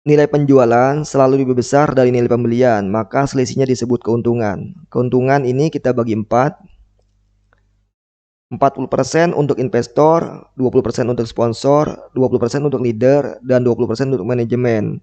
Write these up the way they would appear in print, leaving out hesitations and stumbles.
Nilai penjualan selalu lebih besar dari nilai pembelian, maka selisihnya disebut keuntungan. Keuntungan ini kita bagi 4. 40% untuk investor, 20% untuk sponsor, 20% untuk leader, dan 20% untuk manajemen.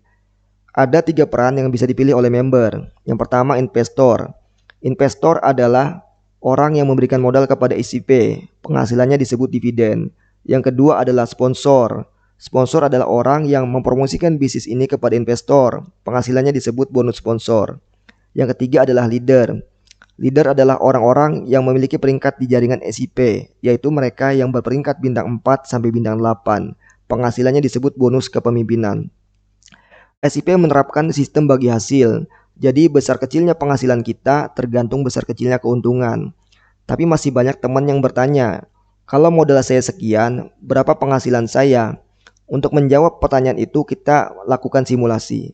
Ada 3 peran yang bisa dipilih oleh member. Yang pertama, investor. Investor adalah orang yang memberikan modal kepada SIP. Penghasilannya disebut dividen. Yang kedua adalah sponsor. Sponsor adalah orang yang mempromosikan bisnis ini kepada investor. Penghasilannya disebut bonus sponsor. Yang ketiga adalah leader. Leader adalah orang-orang yang memiliki peringkat di jaringan SIP, yaitu mereka yang berperingkat bintang 4 sampai bintang 8. Penghasilannya disebut bonus kepemimpinan. SIP menerapkan sistem bagi hasil. Jadi besar kecilnya penghasilan kita tergantung besar kecilnya keuntungan. Tapi masih banyak teman yang bertanya, kalau modal saya sekian, berapa penghasilan saya? Untuk menjawab pertanyaan itu kita lakukan simulasi.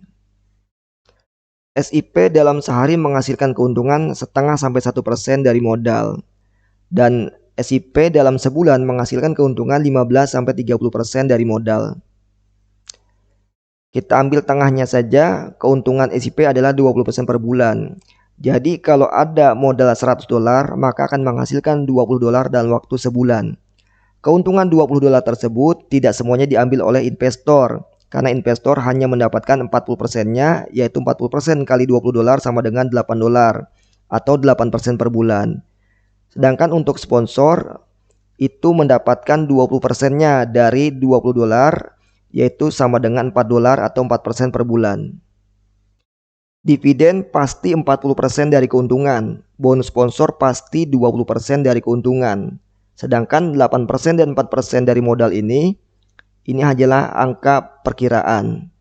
SIP dalam sehari menghasilkan keuntungan setengah sampai 1% dari modal. Dan SIP dalam sebulan menghasilkan keuntungan 15 sampai 30% dari modal. Kita ambil tengahnya saja, keuntungan SIP adalah 20% per bulan. Jadi kalau ada modal $100, maka akan menghasilkan $20 dalam waktu sebulan. Keuntungan $20 tersebut tidak semuanya diambil oleh investor, karena investor hanya mendapatkan 40%-nya, yaitu 40% kali $20 sama dengan $8, atau 8% per bulan. Sedangkan untuk sponsor, itu mendapatkan 20%-nya dari $20, yaitu sama dengan $4 atau 4% per bulan. Dividen pasti 40% dari keuntungan, bonus sponsor pasti 20% dari keuntungan. Sedangkan 8% dan 4% dari modal ini hanyalah angka perkiraan.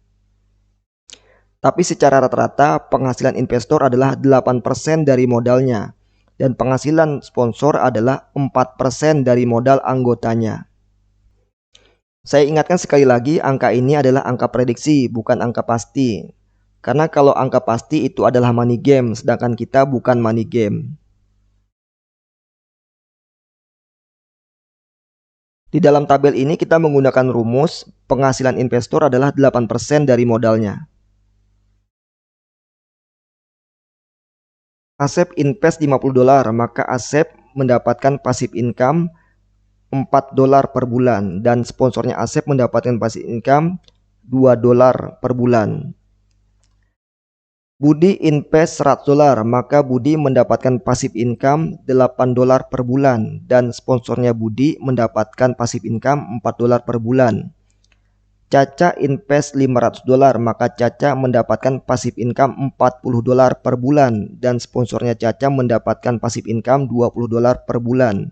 Tapi secara rata-rata penghasilan investor adalah 8% dari modalnya, dan penghasilan sponsor adalah 4% dari modal anggotanya. Saya ingatkan sekali lagi, angka ini adalah angka prediksi, bukan angka pasti. Karena kalau angka pasti itu adalah money game, sedangkan kita bukan money game. Di dalam tabel ini kita menggunakan rumus penghasilan investor adalah 8% dari modalnya. Asep invest $50, maka Asep mendapatkan passive income $4 per bulan, dan sponsornya Asep mendapatkan passive income $2 per bulan. Budi invest $100, maka Budi mendapatkan passive income $8 per bulan, dan sponsornya Budi mendapatkan passive income $4 per bulan. Caca invest $500, maka Caca mendapatkan passive income $40 per bulan, dan sponsornya Caca mendapatkan passive income $20 per bulan.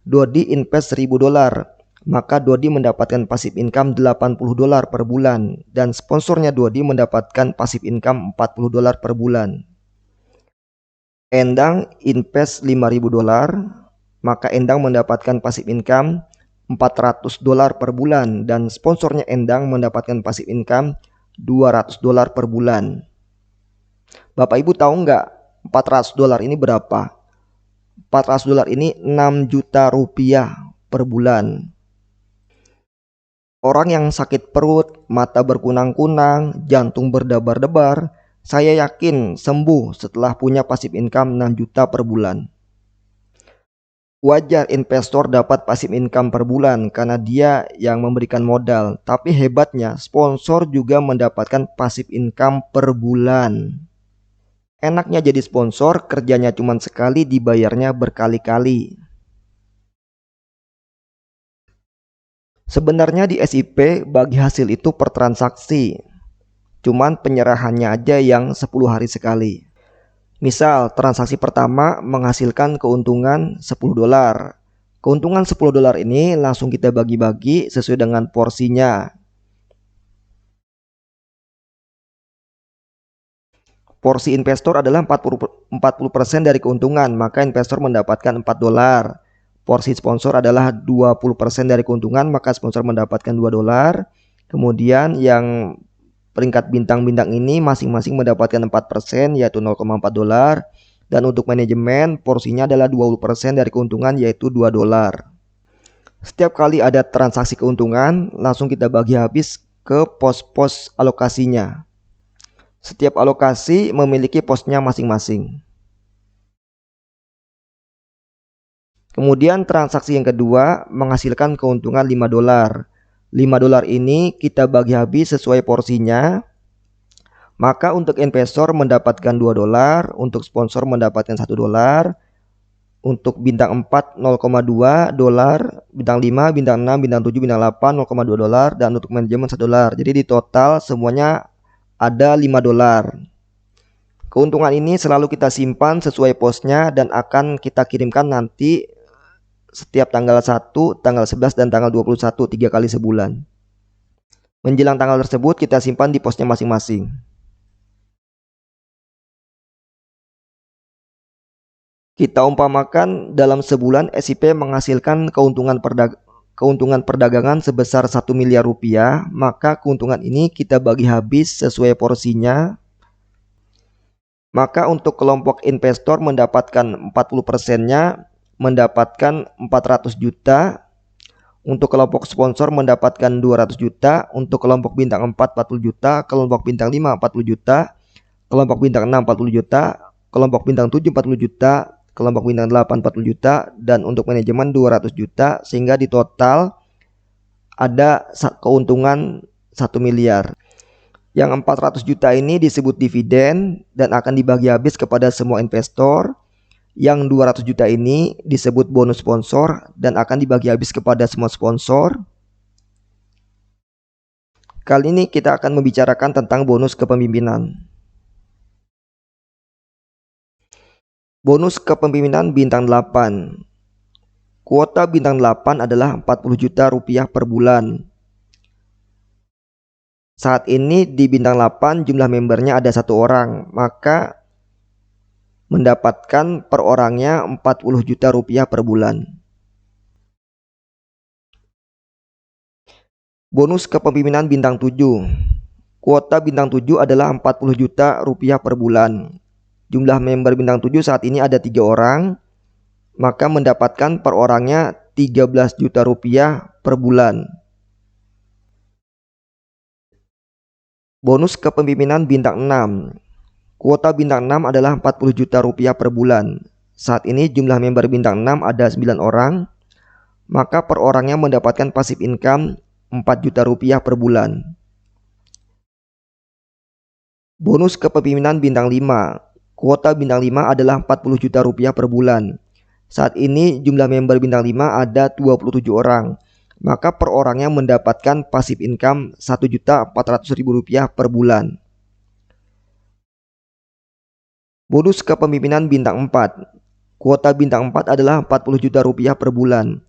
Dodi invest $1000, maka Dodi mendapatkan passive income $80 per bulan, dan sponsornya Dodi mendapatkan passive income $40 per bulan. Endang invest $5000, maka Endang mendapatkan passive income $400 per bulan, dan sponsornya Endang mendapatkan passive income $200 per bulan. Bapak Ibu tahu nggak $400 ini berapa? $400 ini 6 juta rupiah per bulan. Orang yang sakit perut, mata berkunang-kunang, jantung berdebar-debar, saya yakin sembuh setelah punya passive income 6 juta per bulan. Wajar investor dapat passive income per bulan karena dia yang memberikan modal, tapi hebatnya sponsor juga mendapatkan passive income per bulan. Enaknya jadi sponsor, kerjanya cuma sekali, dibayarnya berkali-kali. Sebenarnya di SIP bagi hasil itu per transaksi, cuman penyerahannya aja yang 10 hari sekali. Misal transaksi pertama menghasilkan keuntungan $10. Keuntungan $10 ini langsung kita bagi-bagi sesuai dengan porsinya. Porsi investor adalah 40% dari keuntungan, maka investor mendapatkan $4. Porsi sponsor adalah 20% dari keuntungan, maka sponsor mendapatkan $2. Kemudian yang peringkat bintang-bintang ini masing-masing mendapatkan 4%, yaitu $0,4. Dan untuk manajemen porsinya adalah 20% dari keuntungan, yaitu $2. Setiap kali ada transaksi keuntungan, langsung kita bagi habis ke pos-pos alokasinya. Setiap alokasi memiliki posnya masing-masing. Kemudian transaksi yang kedua menghasilkan keuntungan 5 dolar. 5 dolar ini kita bagi habis sesuai porsinya. Maka untuk investor mendapatkan 2 dolar, untuk sponsor mendapatkan 1 dolar, untuk bintang 4 0,2 dolar, bintang 5, bintang 6, bintang 7, bintang 8 0,2 dolar, dan untuk manajemen 1 dolar. Jadi di total semuanya ada 5 dolar. Keuntungan ini selalu kita simpan sesuai posnya dan akan kita kirimkan nanti setiap tanggal 1, tanggal 11, dan tanggal 21, 3 kali sebulan. Menjelang tanggal tersebut kita simpan di posnya masing-masing. Kita umpamakan dalam sebulan SIP menghasilkan keuntungan perdagangan sebesar 1 miliar rupiah, maka keuntungan ini kita bagi habis sesuai porsinya. Maka untuk kelompok investor mendapatkan 40%-nya mendapatkan 400 juta, untuk kelompok sponsor mendapatkan 200 juta, untuk kelompok bintang 4 40 juta, kelompok bintang 5 40 juta, kelompok bintang 6 40 juta, kelompok bintang 7 40 juta, kelompok bintang 8 40 juta, dan untuk manajemen 200 juta, sehingga di total ada keuntungan 1 miliar. Yang 400 juta ini disebut dividen dan akan dibagi habis kepada semua investor. Yang 200 juta ini disebut bonus sponsor dan akan dibagi habis kepada semua sponsor. Kali ini kita akan membicarakan tentang bonus kepemimpinan. Bonus kepemimpinan bintang 8. Kuota bintang 8 adalah 40 juta rupiah per bulan. Saat ini di bintang 8 jumlah membernya ada 1 orang, maka mendapatkan per orangnya 40 juta rupiah per bulan. Bonus kepemimpinan bintang 7. Kuota bintang 7 adalah 40 juta rupiah per bulan. Jumlah member bintang 7 saat ini ada 3 orang, maka mendapatkan per orangnya 13 juta rupiah per bulan. Bonus kepemimpinan bintang 6. Kuota bintang 6 adalah 40 juta rupiah per bulan. Saat ini jumlah member bintang 6 ada 9 orang, maka per orangnya mendapatkan passive income 4 juta rupiah per bulan. Bonus kepemimpinan bintang 5. Kuota bintang 5 adalah 40 juta rupiah per bulan. Saat ini jumlah member bintang 5 ada 27 orang, maka per orangnya mendapatkan passive income 1.400.000 rupiah per bulan. Bonus kepemimpinan bintang 4. Kuota bintang 4 adalah 40 juta rupiah per bulan.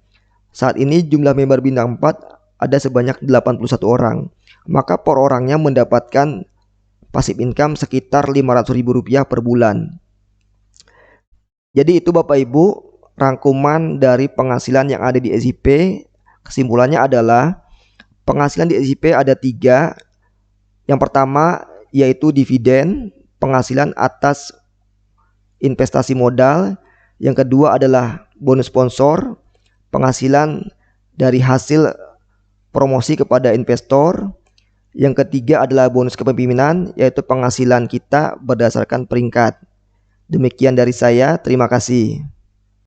Saat ini jumlah member bintang 4 ada sebanyak 81 orang, maka per orangnya mendapatkan passive income sekitar 500.000 rupiah per bulan. Jadi itu Bapak Ibu rangkuman dari penghasilan yang ada di SIP. Kesimpulannya adalah penghasilan di SIP ada 3. Yang pertama yaitu dividen, penghasilan atas investasi modal. Yang kedua adalah bonus sponsor, penghasilan dari hasil promosi kepada investor. Yang ketiga adalah bonus kepemimpinan, yaitu penghasilan kita berdasarkan peringkat. Demikian dari saya, terima kasih.